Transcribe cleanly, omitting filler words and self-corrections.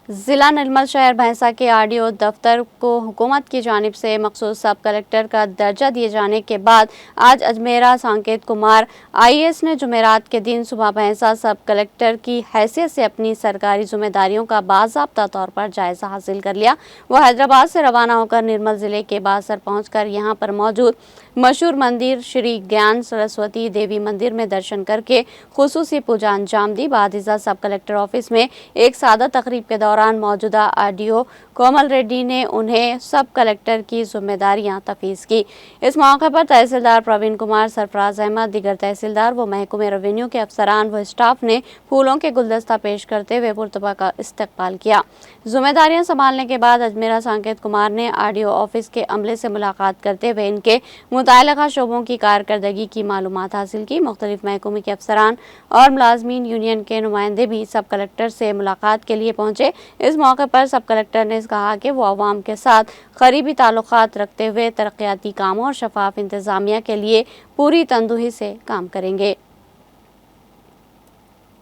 ضلع نرمل شہر بھینسہ کے آرڈیو دفتر کو حکومت کی جانب سے مخصوص سب کلکٹر کا درجہ دیے جانے کے بعد آج اجمیرا سانکیت کمار IAS نے جمعرات کے دن صبح بھینسہ سب کلکٹر کی حیثیت سے اپنی سرکاری ذمہ داریوں کا باضابطہ طور پر جائزہ حاصل کر لیا۔ وہ حیدرآباد سے روانہ ہو کر نرمل ضلع کے باسر پہنچ کر یہاں پر موجود مشہور مندر شری گیان سرسوتی دیوی مندر میں درشن کر کے خصوصی پوجا انجام دی۔ بعد ازاں سب کلکٹر آفس میں ایک سادہ تقریب کے دوران موجودہ آرڈیو کومل ریڈی نے انہیں سب کلکٹر کی ذمہ داریاں تفویض کی۔ اس موقع پر تحصیلدار پروین کمار، سرفراز احمد، دیگر تحصیلدار و محکمہ ریونیو کے افسران و اسٹاف نے پھولوں کے گلدستہ پیش کرتے ہوئے پرتپا کا استقبال کیا۔ ذمہ داریاں سنبھالنے کے بعد اجمیرا سانکیت کمار نے آرڈیو آفس کے عملے سے ملاقات کرتے ہوئے ان کے متعلقہ شعبوں کی کارکردگی کی معلومات حاصل کی۔ مختلف محکمے کے افسران اور ملازمین یونین کے نمائندے بھی سب کلکٹر سے ملاقات کے لیے پہنچے۔ اس موقع پر سب کلکٹر نے کہا کہ وہ عوام کے ساتھ قریبی تعلقات رکھتے ہوئے ترقیاتی کاموں اور شفاف انتظامیہ کے لیے پوری تندہی سے کام کریں گے۔